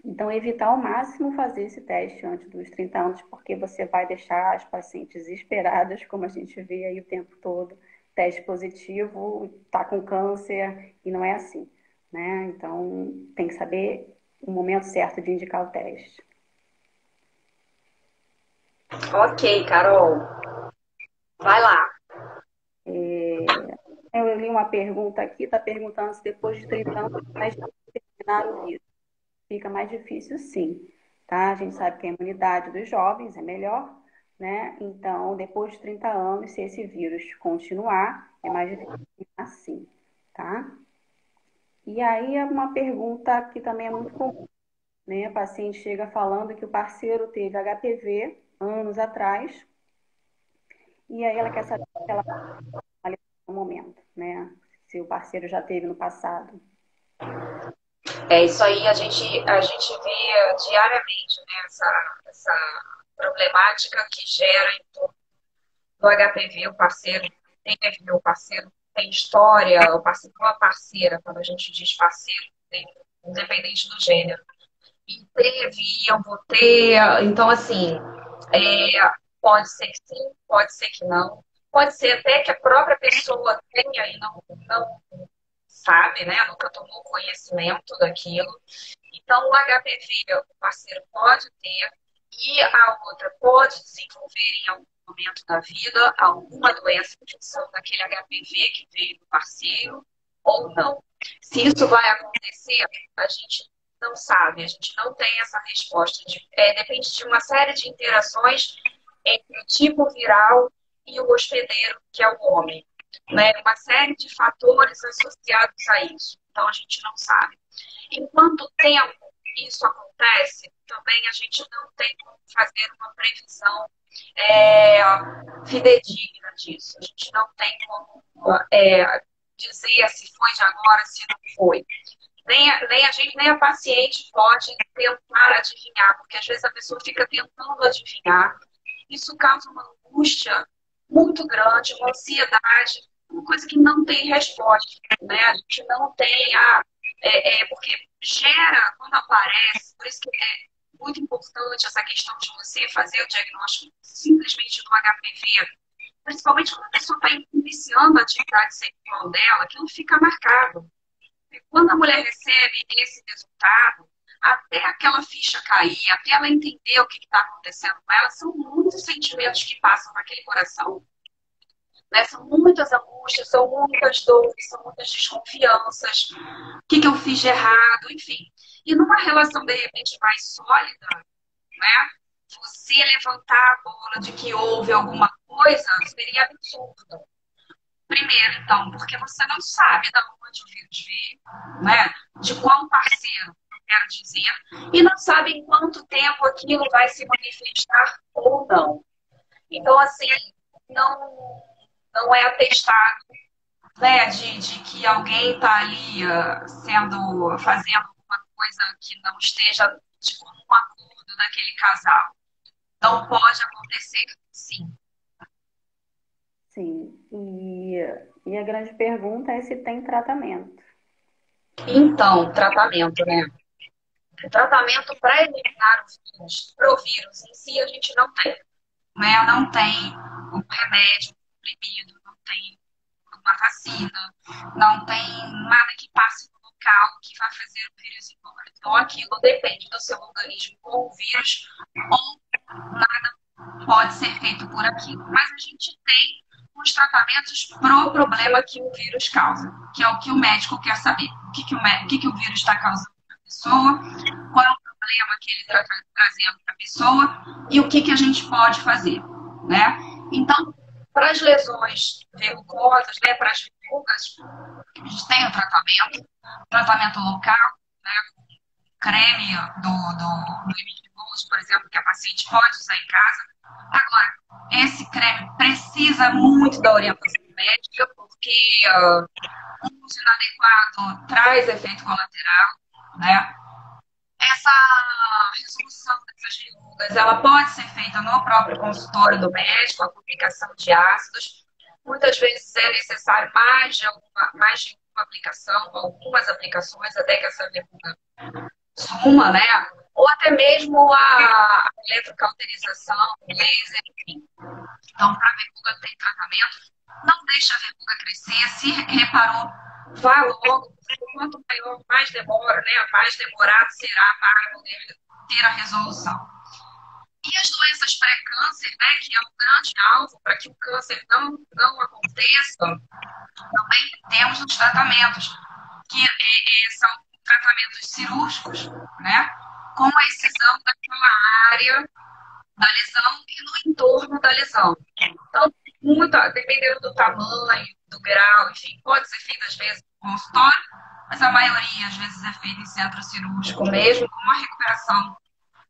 Então, evitar ao máximo fazer esse teste antes dos 30 anos, porque você vai deixar as pacientes desesperadas, como a gente vê aí o tempo todo, teste positivo, tá com câncer, e não é assim, né? Então, tem que saber o momento certo de indicar o teste. Ok, Carol. Vai lá. Eu li uma pergunta aqui, está perguntando se depois de 30 anos é mais difícil eliminar o vírus. Fica mais difícil, sim, tá? A gente sabe que a imunidade dos jovens é melhor, né? Então, depois de 30 anos, se esse vírus continuar, é mais difícil assim, tá? E aí, é uma pergunta que também é muito comum, né? A paciente chega falando que o parceiro teve HPV anos atrás, e aí ela quer saber se ela está no momento, né? Se o parceiro já teve no passado. É isso aí, a gente vê diariamente, né, essa problemática que gera em torno do HPV, o parceiro teve, o parceiro tem história, o parceiro ou a parceira, quando a gente diz parceiro, independente do gênero. E teve, eu vou ter, então assim, pode ser que sim, pode ser que não. Pode ser até que a própria pessoa tenha e não sabe, né? Nunca tomou conhecimento daquilo. Então, o HPV, o parceiro pode ter, e a outra pode desenvolver em algum momento da vida alguma doença em função daquele HPV que veio do parceiro, ou não. Se isso vai acontecer, a gente não sabe, a gente não tem essa resposta. Depende de uma série de interações entre o tipo viral e o hospedeiro, que é o homem, né? Uma série de fatores associados a isso. Então, a gente não sabe. Em quanto tempo isso acontece, também a gente não tem como fazer uma previsão fidedigna disso. A gente não tem como dizer se foi de agora, se não foi. Nem a gente, nem a paciente pode tentar adivinhar, porque às vezes a pessoa fica tentando adivinhar. Isso causa uma angústia muito grande, uma ansiedade, uma coisa que não tem resposta, né? A gente não tem porque gera, quando aparece, por isso que muito importante essa questão de você fazer o diagnóstico simplesmente do HPV, principalmente quando a pessoa está iniciando a atividade sexual dela, que não fica marcado. E quando a mulher recebe esse resultado, até aquela ficha cair, até ela entender o que está acontecendo com ela, são muitos sentimentos que passam naquele coração. Né? São muitas angústias, são muitas dores, são muitas desconfianças. O que eu fiz de errado, enfim. E numa relação, de repente, mais sólida, né? Você levantar a bola de que houve alguma coisa seria absurdo. Primeiro, então, porque você não sabe de onde o vírus veio, né? De qual parceiro, quero dizer, e não sabe em quanto tempo aquilo vai se manifestar ou não. Então, assim, não, não é atestado, né, de que alguém está ali fazendo alguma coisa que não esteja de comum acordo daquele casal. Então, pode acontecer, sim. Sim. E a grande pergunta é se tem tratamento. Então, tratamento, né? O tratamento para eliminar o vírus, pro vírus em si, a gente não tem. Né? Não tem um remédio, um comprimido, não tem uma vacina, não tem nada que passe no local que vai fazer o vírus ir embora. Então, aquilo depende do seu organismo com o vírus ou nada pode ser feito por aquilo. Mas a gente tem os tratamentos pro problema que o vírus causa, que é o que o médico quer saber. O que o vírus está causando para a pessoa, qual é o problema que ele está trazendo para a pessoa e o que a gente pode fazer, né? Então, para as lesões verrucosas, né, para as verrugas, a gente tem o tratamento local, né, com creme do Emílio, por exemplo, que a paciente pode usar em casa. Agora, esse creme precisa muito da orientação médica, porque um uso inadequado traz efeito colateral, né? Essa resolução dessas verrugas, ela pode ser feita no próprio consultório do médico, a aplicação de ácidos. Muitas vezes é necessário mais de uma aplicação, algumas aplicações, até que essa verruga suma, né? Ou até mesmo a eletrocauterização, o laser, enfim. Então, para a verruga tem tratamento, não deixa a verruga crescer. Se reparou, vá logo, quanto maior, mais demora, né? Mais demorado será para poder ter a resolução. E as doenças pré-câncer, né, que é o grande alvo para que o câncer não aconteça, também temos os tratamentos, que são tratamentos cirúrgicos, né, com a excisão daquela área da lesão e no entorno da lesão. Então, dependendo do tamanho, do grau, enfim, pode ser feito às vezes no consultório, mas a maioria às vezes é feita em centro cirúrgico mesmo, com uma recuperação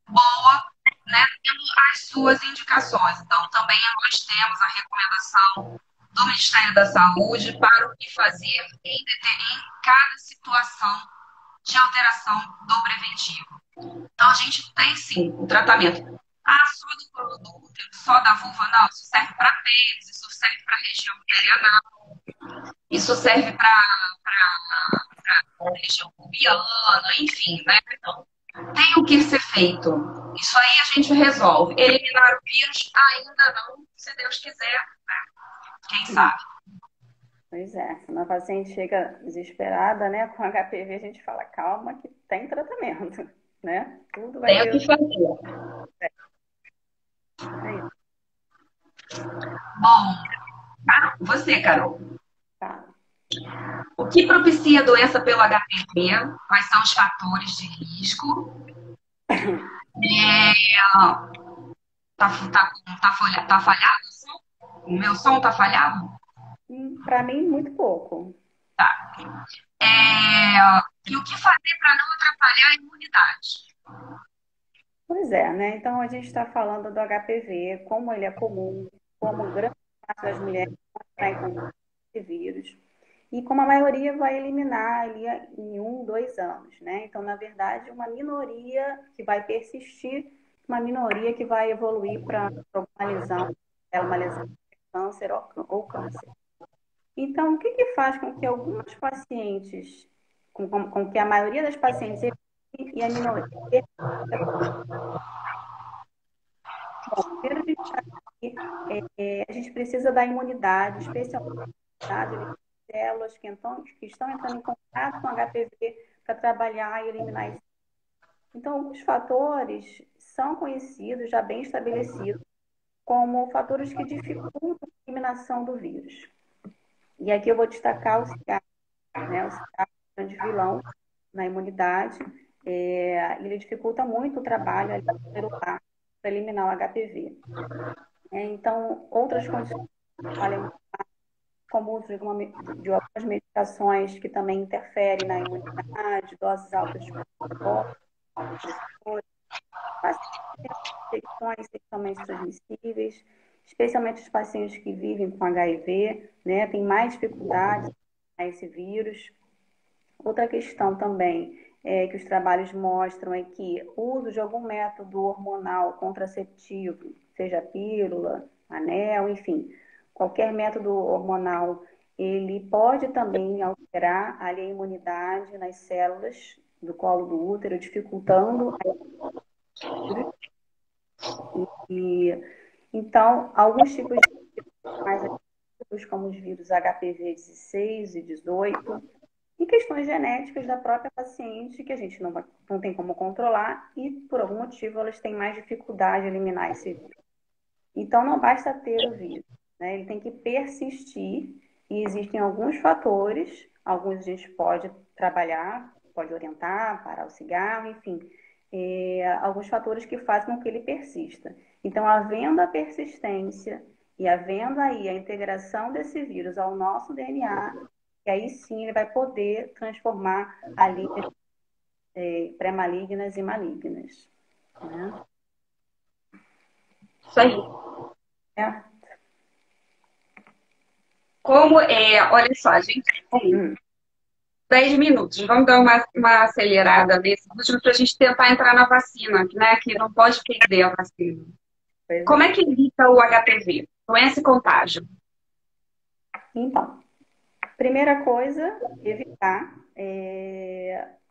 boa, né, tendo as suas indicações. Então, também nós temos a recomendação do Ministério da Saúde para o que fazer em cada situação de alteração do preventivo. Então, a gente tem sim o tratamento. Ah, só do colo do útero, só da vulva, não. Isso serve para pênis, isso serve para a região perianal, isso serve para a região pubiana, enfim, né? Então, tem o que ser feito. Isso aí a gente resolve. Eliminar o vírus, ainda não, se Deus quiser, né? Quem sabe? Pois é, quando a paciente chega desesperada, né, com HPV, a gente fala, calma, que tem tratamento, né? Tudo vai Tem o ter. que fazer. É isso, Bom, você, Carol. tá. O que propicia a doença pelo HPV? Quais são os fatores de risco? Tá falhado o som? O meu som tá falhado? Para mim, muito pouco. Tá. E o que fazer para não atrapalhar a imunidade? Pois é, né? Então a gente está falando do HPV, como ele é comum, como grande parte das mulheres vai em contato com esse vírus, e como a maioria vai eliminar ali em 1, 2 anos, né? Então, na verdade, uma minoria que vai persistir, uma minoria que vai evoluir para uma lesão, uma lesão de câncer ou câncer. Então, o que faz com que algumas pacientes, com que a maioria das pacientes e a minoria. Bom, primeiro a gente sabe que a gente precisa da imunidade, especialmente células que estão entrando em contato com HPV para trabalhar e eliminar esse. Então, alguns fatores são conhecidos, já bem estabelecidos, como fatores que dificultam a eliminação do vírus. E aqui eu vou destacar o cigarro, né? O cigarro é um grande vilão na imunidade. Ele dificulta muito o trabalho celular para eliminar o HPV. Então, outras condições, como o uso de algumas medicações que também interferem na imunidade, doses altas de cortisol, infecções sexualmente transmissíveis, especialmente os pacientes que vivem com HIV, né, têm mais dificuldades a esse vírus. Outra questão também que os trabalhos mostram é que o uso de algum método hormonal contraceptivo, seja pílula, anel, enfim, qualquer método hormonal, ele pode também alterar a imunidade nas células do colo do útero, dificultando então, alguns tipos de vírus mais ativos, como os vírus HPV 16 e 18, e questões genéticas da própria paciente que a gente não tem como controlar e, por algum motivo, elas têm mais dificuldade de eliminar esse vírus. Então, não basta ter o vírus, né? Ele tem que persistir e existem alguns fatores, alguns a gente pode trabalhar, pode orientar, parar o cigarro, enfim, alguns fatores que fazem com que ele persista. Então, havendo a persistência e havendo aí a integração desse vírus ao nosso DNA, e aí sim ele vai poder transformar ali pré-malignas e malignas. Né? Isso aí. Olha só, a gente tem 10 minutos. Vamos dar uma acelerada nesse último para a gente tentar entrar na vacina, né? Que não pode perder a vacina. Como é que evita o HPV? Doença e contágio. Então, primeira coisa, evitar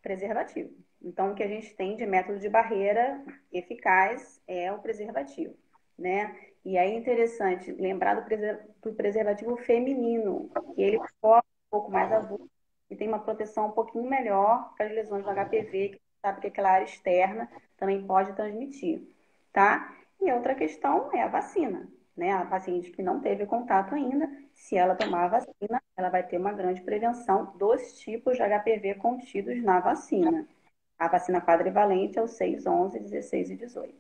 preservativo. Então, o que a gente tem de método de barreira eficaz é o preservativo, né? E aí é interessante lembrar do preservativo feminino, que ele foca um pouco mais avulso e tem uma proteção um pouquinho melhor para as lesões do HPV, que sabe que aquela área externa também pode transmitir, tá? E outra questão é a vacina, né? A paciente que não teve contato ainda, se ela tomar a vacina, ela vai ter uma grande prevenção dos tipos de HPV contidos na vacina. A vacina quadrivalente é o 6, 11, 16 e 18.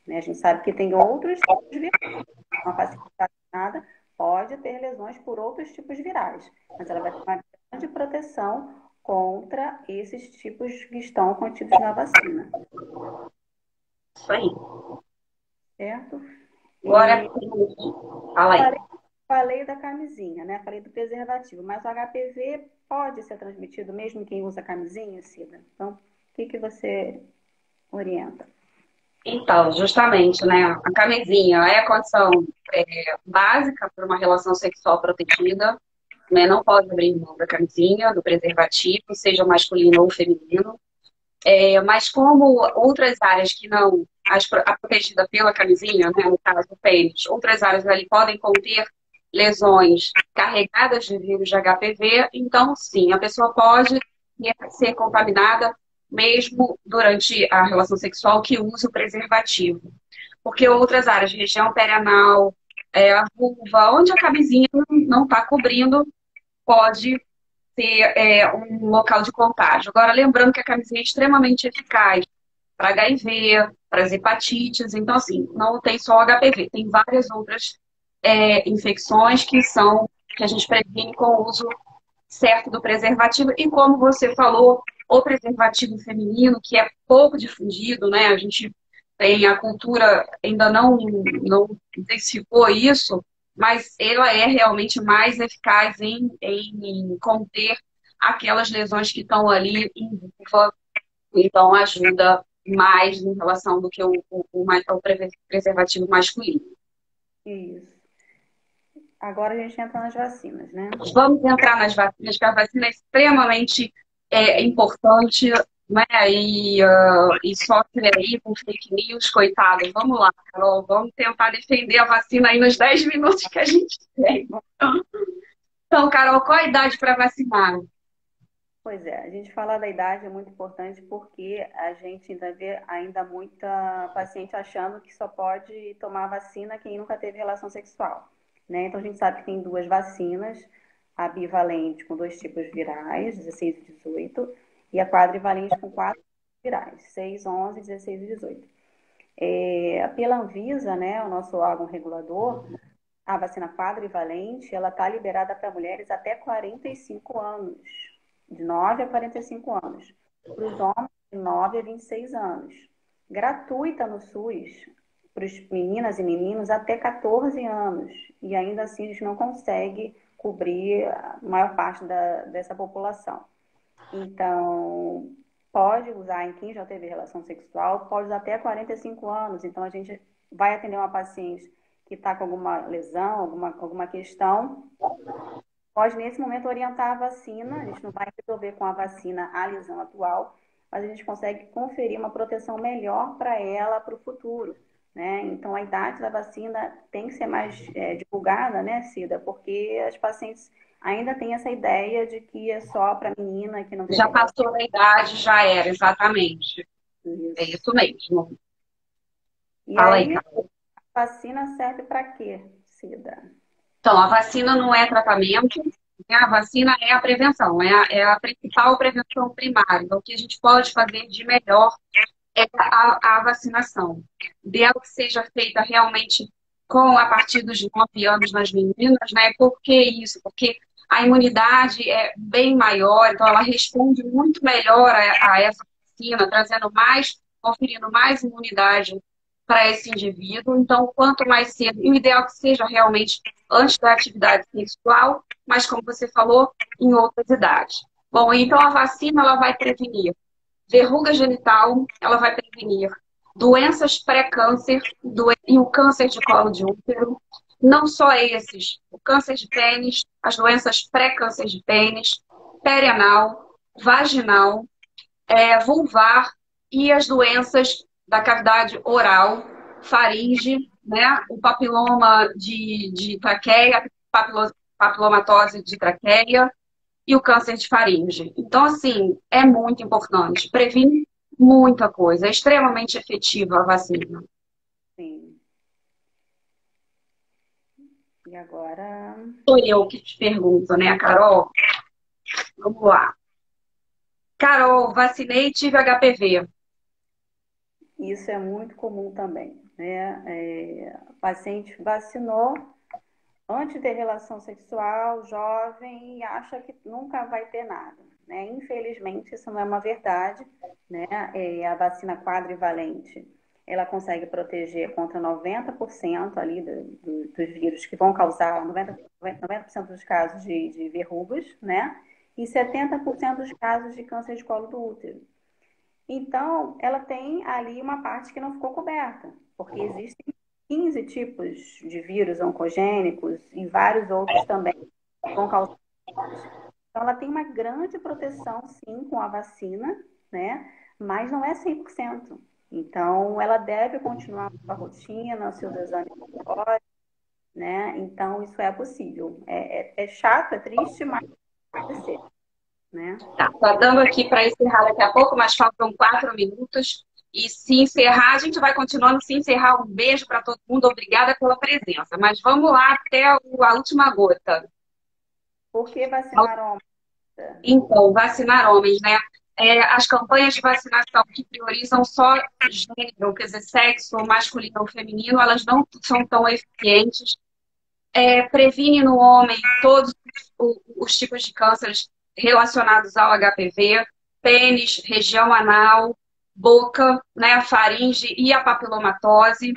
Né? A gente sabe que tem outros tipos de virais. Uma paciente vacinada pode ter lesões por outros tipos de virais, mas ela vai ter uma grande proteção contra esses tipos que estão contidos na vacina. Isso aí. Certo? Agora, fala aí. Falei da camisinha, né? Falei do preservativo, mas o HPV pode ser transmitido mesmo quem usa camisinha, Cida? Então, o que você orienta? Então, justamente, né? A camisinha é a condição básica para uma relação sexual protegida, né? Não pode abrir mão da camisinha, do preservativo, seja masculino ou feminino. Mas como outras áreas que não a protegida pela camisinha, né, no caso do pênis, outras áreas ali podem conter lesões carregadas de vírus de HPV, então sim, a pessoa pode ser contaminada mesmo durante a relação sexual que use o preservativo. Porque outras áreas, região perianal, a vulva, onde a camisinha não está cobrindo, pode ser um local de contágio. Agora, lembrando que a camisinha é extremamente eficaz para HIV, para as hepatites, então, assim, não tem só o HPV, tem várias outras infecções que a gente previne com o uso certo do preservativo. E como você falou, o preservativo feminino, que é pouco difundido, né? A gente tem a cultura, ainda não intensificou isso, mas ela é realmente mais eficaz em conter aquelas lesões que estão ali em vulva, então ajuda mais em relação do que o preservativo masculino. Isso. Agora a gente entra nas vacinas, né? Vamos entrar nas vacinas, porque a vacina é extremamente importante, né? E sofre aí com fake news, coitado. Vamos lá, Carol, vamos tentar defender a vacina aí nos 10 minutos que a gente tem. Então, Carol, qual a idade para vacinar? Pois é, a gente falar da idade é muito importante porque a gente ainda vê ainda muita paciente achando que só pode tomar vacina quem nunca teve relação sexual, né? Então a gente sabe que tem duas vacinas, a bivalente com dois tipos virais, 16 e 18, e a quadrivalente com quatro virais, 6, 11, 16 e 18. Pela Anvisa, né, o nosso órgão regulador, a vacina quadrivalente, ela está liberada para mulheres até 45 anos, de 9 a 45 anos. Para os homens, de 9 a 26 anos. Gratuita no SUS, para as meninas e meninos até 14 anos. E ainda assim, a gente não consegue cobrir a maior parte dessa população. Então, pode usar em quem já teve relação sexual, pode usar até 45 anos. Então, a gente vai atender uma paciente que está com alguma lesão, alguma questão, pode nesse momento orientar a vacina. A gente não vai resolver com a vacina a lesão atual, mas a gente consegue conferir uma proteção melhor para ela para o futuro, né? Então, a idade da vacina tem que ser mais divulgada, né, Cida? Porque as pacientes ainda têm essa ideia de que é só para menina que não tem. Já passou da idade, já era, exatamente. Isso. É isso mesmo. E Fala aí, aí, Carol. a vacina serve para quê, Cida? Então, a vacina não é tratamento, né? A vacina é a prevenção, é a principal prevenção primária. Então, o que a gente pode fazer de melhor é a vacinação. Dela que seja feita realmente a partir dos 9 anos nas meninas, né? Por que isso? Porque a imunidade é bem maior, então ela responde muito melhor a essa vacina, trazendo mais, conferindo mais imunidade para esse indivíduo. Então, quanto mais cedo, e o ideal é que seja realmente antes da atividade sexual, mas como você falou, em outras idades. Bom, então a vacina ela vai prevenir verruga genital, ela vai prevenir doenças pré-câncer e o câncer de colo de útero. Não só esses, o câncer de pênis, as doenças pré-câncer de pênis, perianal, vaginal, vulvar e as doenças da cavidade oral, faringe, né? O papiloma de traqueia, papilomatose de traqueia, e o câncer de faringe. Então, assim, é muito importante. Previne muita coisa. É extremamente efetiva a vacina. Sim. E agora... Sou eu que te pergunto, né, Carol? Vamos lá. Carol, vacinei e tive HPV. Isso é muito comum também, né? O paciente vacinou antes de ter relação sexual, jovem, e acha que nunca vai ter nada, né? Infelizmente, isso não é uma verdade, né? A vacina quadrivalente, ela consegue proteger contra 90% ali dos vírus que vão causar 90% dos casos de verrugas, né? E 70% dos casos de câncer de colo do útero. Então, ela tem ali uma parte que não ficou coberta, porque existem 15 tipos de vírus oncogênicos e vários outros também que vão causar. Então, ela tem uma grande proteção, sim, com a vacina, né? Mas não é 100%. Então, ela deve continuar com a rotina, seus exames, né? Então, isso é possível. É chato, é triste, mas pode ser, né? Tá dando aqui para encerrar daqui a pouco, mas faltam 4 minutos. E se encerrar, a gente vai continuando. Se encerrar, um beijo para todo mundo. Obrigada pela presença. Mas vamos lá até a última gota. Por que vacinar homens? Então, vacinar homens, né? As campanhas de vacinação que priorizam só gênero, quer dizer, sexo masculino ou feminino, elas não são tão eficientes. Previne no homem todos os tipos de cânceres relacionados ao HPV, pênis, região anal, boca, né, faringe e a papilomatose.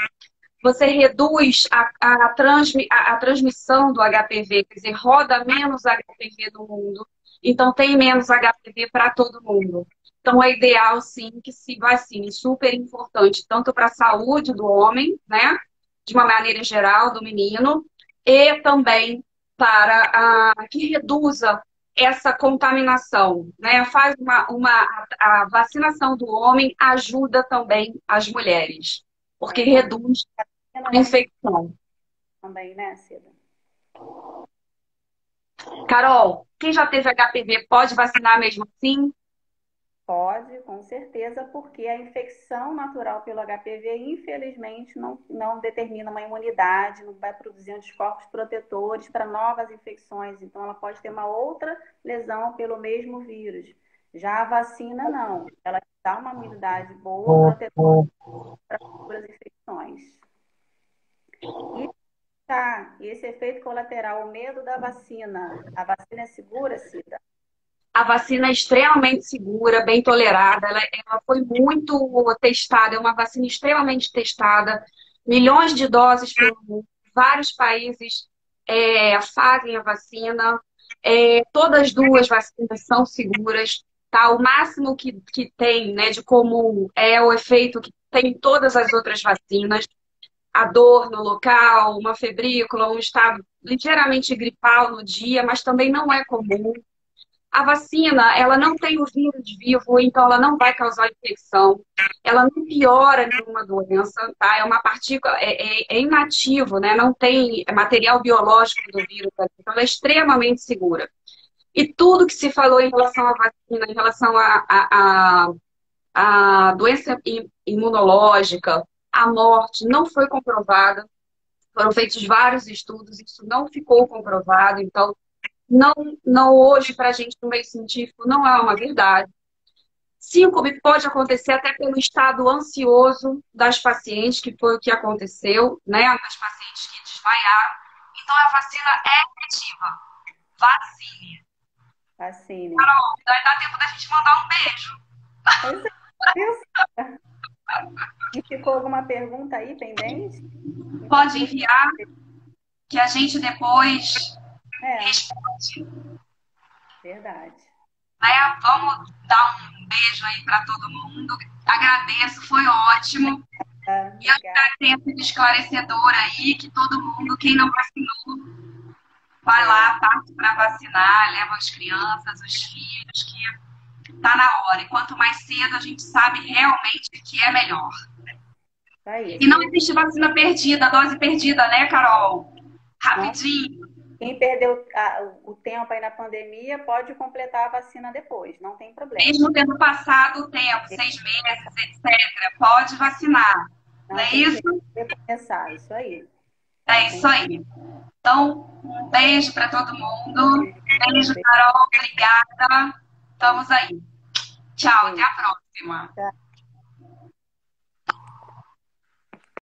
Você reduz a transmissão do HPV, quer dizer, roda menos HPV no mundo. Então, tem menos HPV para todo mundo. Então, é ideal, sim, que se vacine. Super importante, tanto para a saúde do homem, né? De uma maneira geral, do menino, e também para que reduza essa contaminação, né? A vacinação do homem ajuda também as mulheres, porque reduz a infecção. Também, né, Cida? Carol, quem já teve HPV pode vacinar mesmo assim? Pode, com certeza, porque a infecção natural pelo HPV, infelizmente, não determina uma imunidade, não vai produzir anticorpos protetores para novas infecções. Então, ela pode ter uma outra lesão pelo mesmo vírus. Já a vacina, não. Ela dá uma imunidade boa, protetora para futuras infecções. E tá, e esse efeito colateral, o medo da vacina. A vacina é segura, Cida? A vacina é extremamente segura, bem tolerada, ela foi muito testada, é uma vacina extremamente testada, milhões de doses pelo mundo, vários países fazem a vacina, todas as duas vacinas são seguras, tá? O máximo que tem, né, de comum é o efeito que tem em todas as outras vacinas, a dor no local, uma febrícula, um estado ligeiramente gripal no dia, mas também não é comum. A vacina, ela não tem o vírus vivo, então ela não vai causar infecção. Ela não piora nenhuma doença, tá? É uma partícula, é inativo, né? Não tem material biológico do vírus, então ela é extremamente segura. E tudo que se falou em relação à vacina, em relação à doença imunológica, à morte, não foi comprovada. Foram feitos vários estudos, isso não ficou comprovado, então não, não hoje, para a gente no meio científico, não é uma verdade. Síncope pode acontecer até pelo estado ansioso das pacientes, que foi o que aconteceu, né? Das pacientes que desmaiaram. Então, a vacina é efetiva. Vacine. Vacine. Carol, dá tempo da gente mandar um beijo. Pois é, isso. E ficou alguma pergunta aí pendente? Pode enviar, que a gente depois É, responde. verdade. Né? Vamos dar um beijo aí para todo mundo. Agradeço, foi ótimo. E eu agradeço de esclarecedor aí que todo mundo, quem não vacinou, vai lá, parte para vacinar, leva as crianças, os filhos, que tá na hora. E quanto mais cedo a gente sabe realmente que é melhor. E não existe vacina perdida, dose perdida, né, Carol? Rapidinho. Quem perdeu o tempo aí na pandemia pode completar a vacina depois, não tem problema. Mesmo tendo passado o tempo, 6 meses, etc., pode vacinar. Não é isso? Recomeçar, isso aí. É isso aí. Então, um beijo para todo mundo. Beijo, Carol. Obrigada. Estamos aí. Tchau, até a próxima.